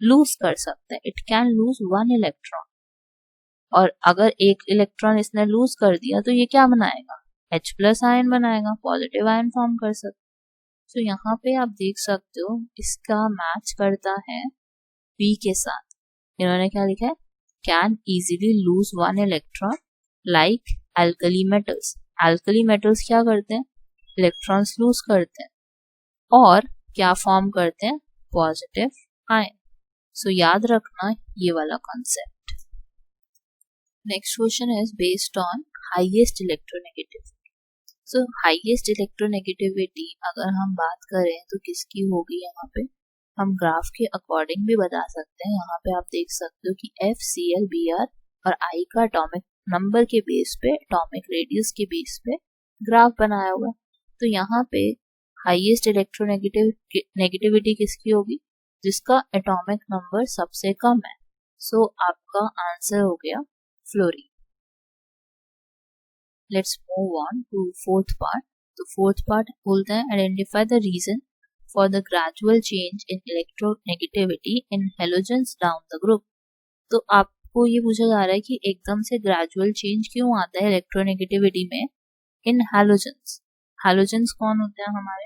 लूज कर सकता है। इट कैन लूज 1 इलेक्ट्रॉन, और अगर एक इलेक्ट्रॉन इसने लूज कर दिया तो ये क्या बनाएगा? H+ आयन बनाएगा, पॉजिटिव आयन फॉर्म कर सकता है। तो यहाँ पे आप देख सकते हो इसका मैच करता है B के साथ। इन्होंने क्या लिखा है? Can easily lose 1 electron like alkali metals. Alkali metals क्या करते हैं? इलेक्ट्रॉन्स लूज करते हैं और क्या फॉर्म करते हैं? Positive ion. सो याद रखना ये वाला concept. Next question is based on highest electronegativity. So highest electronegativity अगर हम बात करें तो किसकी होगी? यहाँ पे हम ग्राफ के अकॉर्डिंग भी बता सकते हैं। यहाँ पे आप देख सकते हो कि FCl, Br और I का एटॉमिक नंबर के बेस पे, एटॉमिक रेडियस के बेस पे ग्राफ बनाया हुआ है। तो यहाँ पे हाईएस्ट इलेक्ट्रोनेगेटिविटी किसकी होगी? जिसका एटॉमिक नंबर सबसे कम है। सो आपका आंसर हो गया fluorine. Let's move on to fourth part. तो फोर्थ पार्ट बोलते हैं identify the reason for the gradual change in electronegativity in halogens down the group. तो आपको ये पूछा जा रहा है कि एकदम से ग्रेजुअल चेंज क्यों आता है इलेक्ट्रोनेगेटिविटी में इन हेलोजेंस। हेलोजेंस कौन होते हैं हमारे?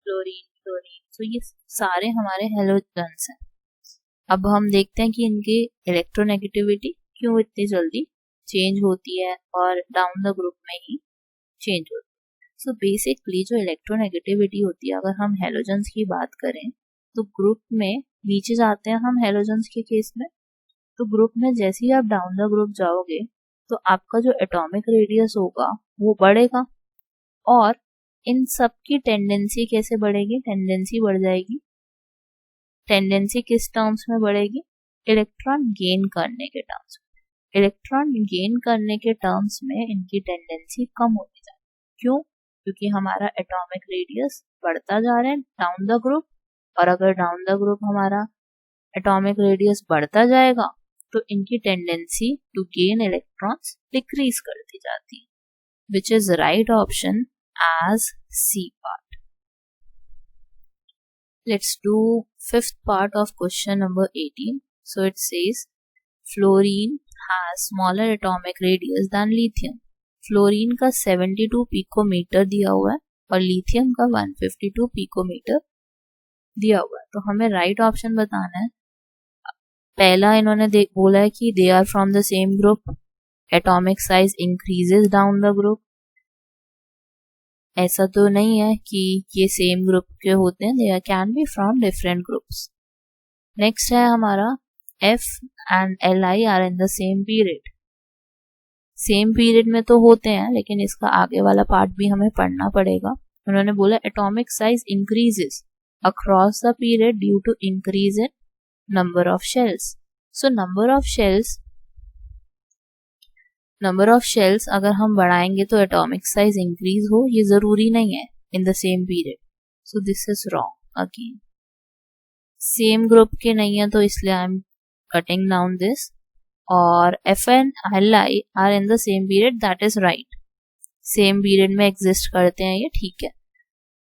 Fluorine, chlorine. तो ये सारे हमारे हेलोजेंस हैं। अब हम देखते हैं कि इनकी इलेक्ट्रोनेगेटिविटी क्यों इतनी जल्दी चेंज होती है और डाउन द ग्रुप में ही चेंज होती है। सो बेसिकली जो इलेक्ट्रोनेगेटिविटी होती है, अगर हम हेलोजेंस की बात करें तो ग्रुप में नीचे जाते हैं हम हेलोजेंस के केस में। तो ग्रुप में जैसे ही आप डाउन द ग्रुप जाओगे तो आपका जो एटॉमिक रेडियस होगा वो बढ़ेगा, और इन सब की टेंडेंसी कैसे बढ़ेगी? टेंडेंसी बढ़ जाएगी। टेंडेंसी किस टर्म्स में बढ़ेगी? इलेक्ट्रॉन गेन करने के टर्म्स में। इलेक्ट्रॉन गेन करने के टर्म्स में इनकी टेंडेंसी कम होती जाएगी। क्यों? क्योंकि हमारा एटॉमिक रेडियस बढ़ता जा रहा है डाउन द ग्रुप, और अगर डाउन द ग्रुप हमारा एटॉमिक रेडियस बढ़ता जाएगा तो इनकी tendency to gain electrons decrease करती जाती है, which is right option as C part. Let's do fifth part of question number 18. So it says fluorine has smaller atomic radius than lithium. Fluorine का 72 पिकोमीटर दिया हुआ है और लिथियम का 152 पिकोमीटर दिया हुआ है। तो हमें राइट ऑप्शन बताना है। पहला इन्होंने बोला है कि they are from the same group, atomic size increases down the group. ऐसा तो नहीं है कि ये सेम ग्रुप के होते हैं, they can be from different groups. Next है हमारा F and Li are in the same period. Same period में तो होते हैं, लेकिन इसका आगे वाला पार्ट भी हमें पढ़ना पड़ेगा। उन्होंने बोला atomic size increases across the period due to increase in number of shells. So number of shells अगर हम बढ़ाएंगे तो एटॉमिक साइज इंक्रीज हो, ये जरूरी नहीं है in the same period. So this is wrong again. Same group के नहीं है तो इसलिए I am cutting down this. और F and L I are in the same period, that is right. Same period में एग्जिस्ट करते हैं, ये ठीक है।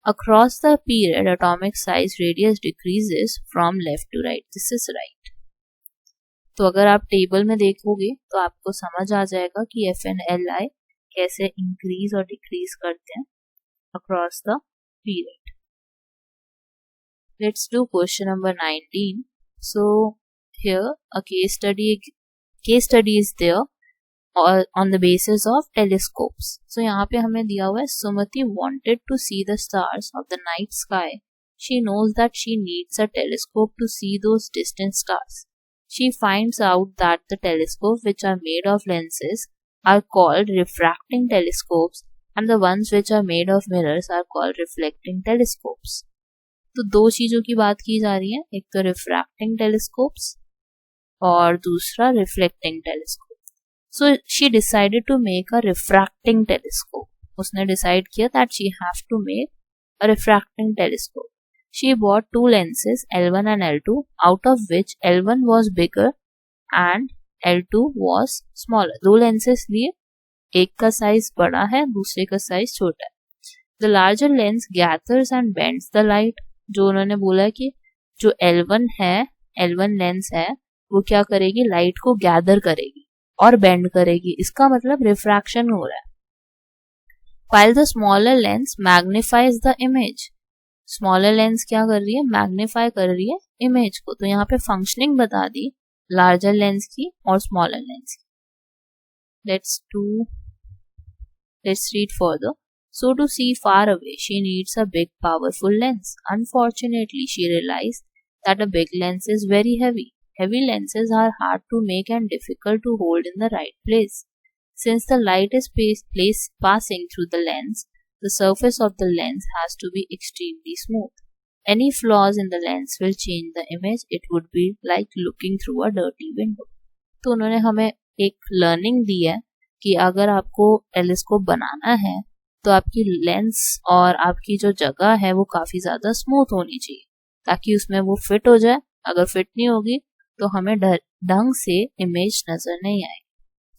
Across the period atomic size radius decreases from left to right, this is right. तो अगर आप टेबल में देखोगे तो आपको समझ आ जाएगा कि एफ एंड एल आई कैसे इंक्रीज और डिक्रीज करते हैं across the period. Let's do question number 19. So here a case study is there on the basis of telescopes. So यहाँ पे हमें दिया हुआ है Sumati wanted to see the stars of the night sky. She knows that she needs a telescope to see those distant stars. She finds out that the telescopes which are made of lenses are called refracting telescopes and the ones which are made of mirrors are called reflecting telescopes. तो दो चीजों की बात की जा रही है, एक तो रिफ्रैक्टिंग टेलीस्कोप्स और दूसरा reflecting telescope. So she decided to make a refracting telescope. उसने डिसाइड किया that she have to make a refracting telescope. She bought two lenses L1 and L2, out of which L1 was bigger and L2 was smaller. दो लेंसेज लिए, एक का साइज बड़ा है, दूसरे का साइज छोटा है। The larger lens gathers and bends the light. जो उन्होंने बोला कि जो L1 लेंस है वो क्या करेगी, लाइट को गैदर करेगी और बेंड करेगी, इसका मतलब रिफ्रैक्शन हो रहा है। While the smaller lens magnifies the image, smaller lens क्या कर रही है, मैग्नीफाई कर रही है इमेज को। तो यहाँ पे फंक्शनिंग बता दी लार्जर लेंस की और स्मॉलर लेंस की। Let's read further. So to see far away, she needs a big powerful lens. Unfortunately, she realized that a big lens is very heavy. Heavy lenses are hard to make and difficult to hold in the right place. Since the light is passing through the lens, the surface of the lens has to be extremely smooth. Any flaws in the lens will change the image. It would be like looking through a dirty window. तो उन्होंने हमें एक लर्निंग दी है कि अगर आपको टेलीस्कोप बनाना है तो आपकी लेंस और आपकी जो जगह है वो काफी ज्यादा स्मूथ होनी चाहिए ताकि उसमें वो फिट हो जाए। अगर फिट नहीं होगी तो हमें ढंग से इमेज नजर नहीं आएगी।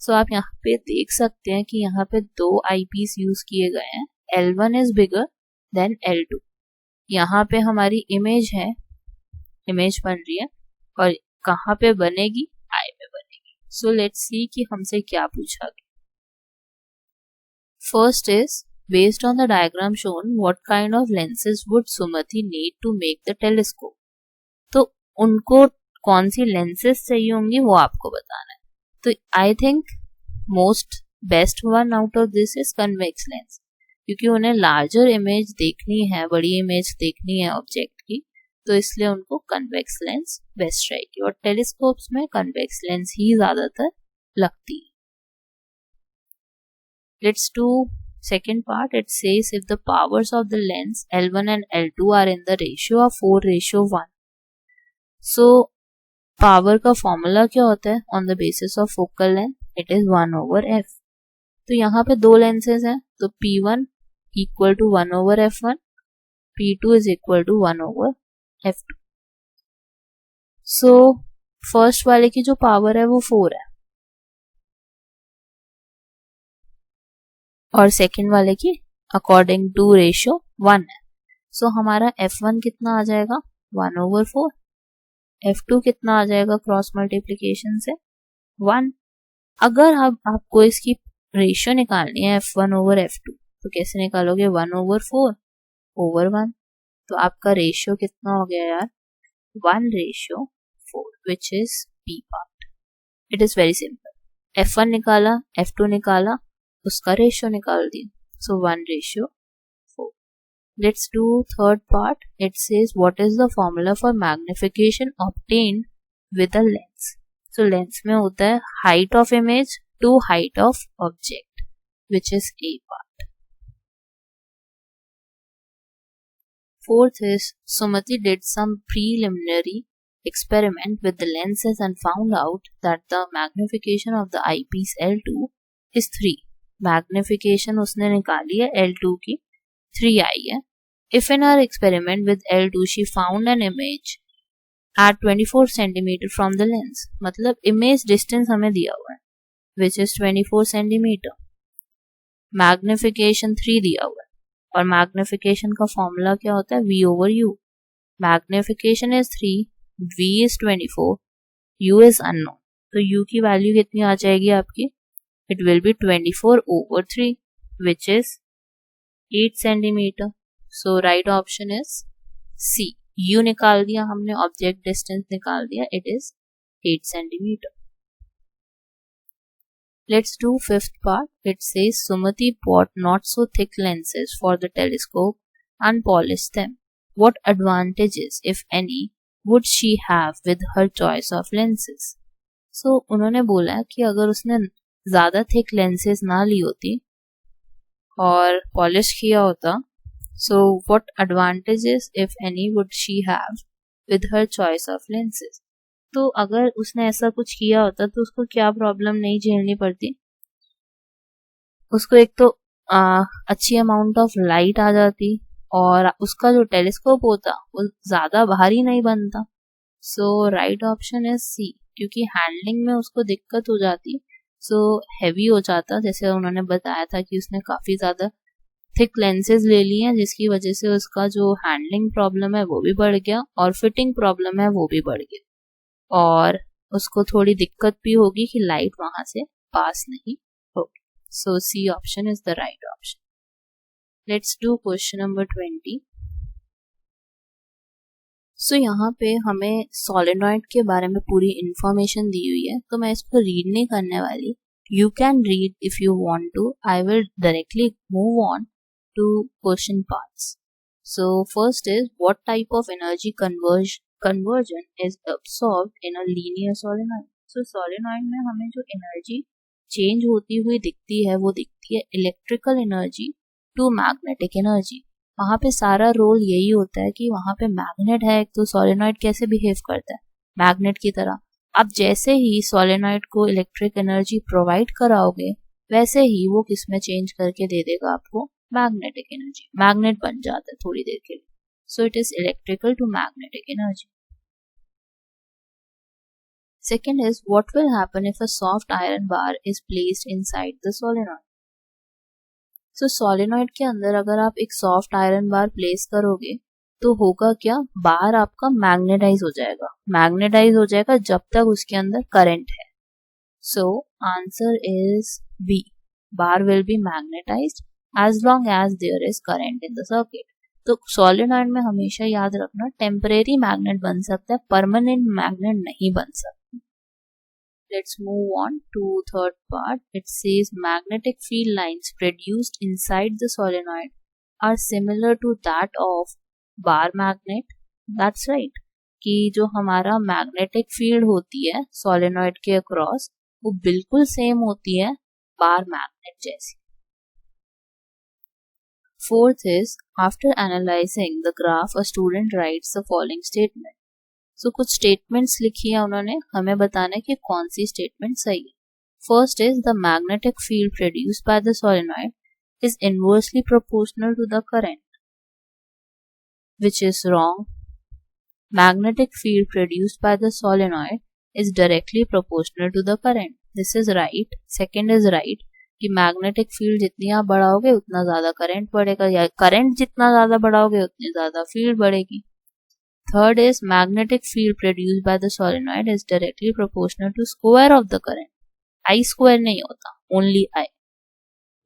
सो आप यहाँ पे देख सकते हैं कि यहाँ पे दो आईपीस यूज किए गए हैं। L1 is bigger than L2। यहाँ पे हमारी इमेज है, इमेज बन रही है और कहाँ पे बनेगी, आई पे बनेगी। सो लेट्स सी कि हमसे क्या पूछा गया। First is based on the diagram shown, what kind of lenses would Sumati need to make the telescope? तो उनको कौन सी lenses चाहिए होंगी वो आपको बताना है। तो I think most best one out of this is convex lens, क्योंकि उन्हें larger image देखनी है, बड़ी image देखनी है ऑब्जेक्ट की, तो इसलिए उनको convex lens बेस्ट रहेगी। और टेलीस्कोप्स में convex lens ही ज्यादातर लगती है। Let's do second part. It says if the powers of the lens L1 and L2 are in the ratio of 4:1. So power का फॉर्मूला क्या होता है on the basis of focal length? It is 1/f. तो यहाँ पे दो लेंसेज हैं तो P1 equal to 1/f1, P2 is equal to 1/f2. So first वाले की जो पावर है वो 4 है और सेकेंड वाले की अकॉर्डिंग टू रेशियो 1 है। सो हमारा F1 कितना आ जाएगा 1/4, F2 कितना आ जाएगा क्रॉस मल्टीप्लीकेशन से 1। अगर आपको इसकी रेशियो निकालनी है F1/F2 तो कैसे निकालोगे 1/4/1। तो आपका रेशियो कितना हो गया यार 1:4 which is P part. It is very simple. F1 निकाला, F2 निकाला, उसका रेशियो निकाल दिया। सो 1:4। Let's do third part. It says what is the formula for magnification obtained with a lens. So lens में होता है height of image to height of object, which is A part. Fourth is Sumati did some preliminary experiment with the lenses and found out that the magnification of the eyepiece L2 is 3. Magnification उसने निकाली है L2 की 3 आई है. If in her experiment with L2 she found an image at 24 cm from the lens, मतलब image distance हमें दिया हुआ है which is 24 cm, magnification 3 दिया हुआ है और magnification का फॉर्मूला क्या होता है V over U. Magnification is 3, V is 24, U is unknown. तो U की वैल्यू कितनी आ जाएगी आपकी? It will be 24 over 3 which is 8 cm. So right option is C. U निकाल दिया हमने, ऑब्जेक्ट डिस्टेंस निकाल दिया, it is 8 cm. Let's do fifth part. It says Sumati bought not so thick lenses for the telescope and polished them. What advantages, if any, would she have with her choice of lenses? So उन्होंने बोला कि अगर उसने ज़्यादा थिक लेंसेज ना ली होती और पॉलिश किया होता, so what advantages, if any, would she have with her choice of lenses? तो अगर उसने ऐसा कुछ किया होता तो उसको क्या प्रॉब्लम नहीं झेलनी पड़ती? उसको एक तो अच्छी अमाउंट ऑफ लाइट आ जाती और उसका जो टेलीस्कोप होता वो ज़्यादा भारी नहीं बनता. सो राइट ऑप्शन इज सी, क्योंकि हैंडलिंग में उसको दिक्कत हो जाती, सो हैवी हो जाता. जैसे उन्होंने बताया था कि उसने काफ़ी ज़्यादा थिक लेंसेज ले लिए हैं जिसकी वजह से उसका जो हैंडलिंग प्रॉब्लम है वो भी बढ़ गया और फिटिंग प्रॉब्लम है वो भी बढ़ गया और उसको थोड़ी दिक्कत भी होगी कि लाइट वहां से पास नहीं होगी. So C option is the right option. Let's do question number 20. So यहाँ पे हमें सोलेनॉइड के बारे में पूरी इंफॉर्मेशन दी हुई है, तो मैं इसको रीड नहीं करने वाली. You can read if you want to. I will directly move on to question parts. So first is what type of energy conversion is absorbed in a linear solenoid. So solenoid में हमें जो एनर्जी चेंज होती हुई दिखती है वो दिखती है electrical energy to magnetic energy. वहाँ पे सारा रोल यही होता है कि वहाँ पे मैग्नेट है, तो सोलेनॉइड कैसे बिहेव करता है मैग्नेट की तरह. अब जैसे ही सोलेनॉइड को इलेक्ट्रिक एनर्जी प्रोवाइड कराओगे वैसे ही वो किसमें चेंज करके दे देगा आपको, मैग्नेटिक एनर्जी. मैग्नेट बन जाता है थोड़ी देर के लिए. So it is electrical to magnetic energy. Second is what will happen if a soft iron bar is placed inside the solenoid. So solenoid के अंदर अगर आप एक सॉफ्ट आयरन बार प्लेस करोगे तो होगा क्या, बार आपका मैग्नेटाइज हो जाएगा. मैग्नेटाइज हो जाएगा जब तक उसके अंदर करंट है. So answer is B, bar will be magnetised as long as there is current in the circuit. तो सोलेनॉइड में हमेशा याद रखना टेम्परेरी मैग्नेट बन सकता है, परमानेंट मैग्नेट नहीं बन सकता. Let's move on to third part. It says magnetic field lines produced inside the solenoid are similar to that of bar magnet. That's right. कि जो हमारा मैग्नेटिक फील्ड होती है सोलेनॉइड के अक्रॉस वो बिल्कुल सेम होती है बार मैग्नेट जैसी. Fourth is, after analyzing the graph, a student writes the following statement. So कुछ statements लिखी है उन्होंने, हमें बताना है कि कौन सी statement सही है. First is, the magnetic field produced by the solenoid is inversely proportional to the current, which is wrong. Magnetic field produced by the solenoid is directly proportional to the current. This is right. Second is right. कि मैग्नेटिक फील्ड जितनी आप बढ़ाओगे उतना ज़्यादा करंट बढ़ेगा, या करंट जितना ज़्यादा बढ़ाओगे उतनी ज़्यादा फील्ड बढ़ेगी. Third is magnetic field produced by the solenoid is directly proportional to square of the current. I square नहीं होता, only I.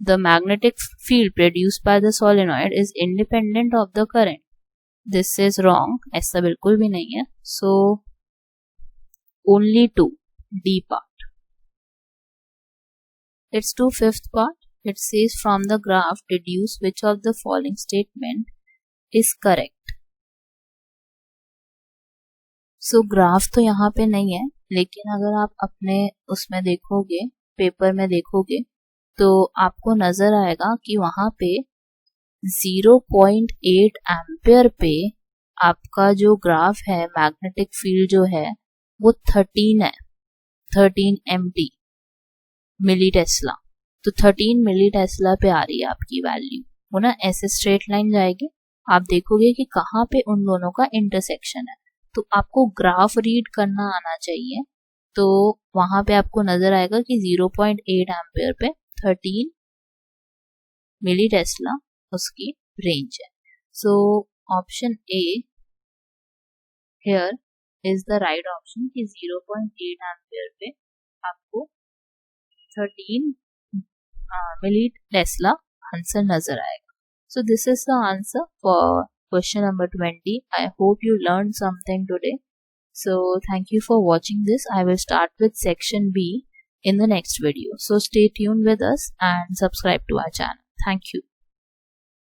The magnetic field produced by the solenoid is independent of the current. This is wrong, ऐसा बिल्कुल भी नहीं है. So only two, D part. Let's do fifth part. It says from the graph deduce which of the following statement is correct. So graph तो यहाँ पे नहीं है, लेकिन अगर आप अपने उसमें देखोगे पेपर में देखोगे तो आपको नजर आएगा कि वहां पे 0.8 एम्पियर पे आपका जो ग्राफ है, मैग्नेटिक फील्ड जो है वो 13 है, 13 MT मिली टेस्ला। तो 13 मिली टेस्ला पे आ रही है आपकी वैल्यू, वो ना ऐसे स्ट्रेट लाइन जाएगी, आप देखोगे कि कहाँ पे उन दोनों का इंटरसेक्शन है। तो आपको ग्राफ रीड करना आना चाहिए, तो वहां पे आपको नजर आएगा कि 0.8 एम्पियर पे 13 मिली टेस्ला उसकी रेंज है। So option A here is the right option कि 0.8 एम्पियर पे आपको 13 मिली टेस्ला आंसर नजर आएगा। So this is the answer for question number 20. I hope you learned something today. So thank you for watching this. I will start with section B in the next video. So stay tuned with us and subscribe to our channel. Thank you.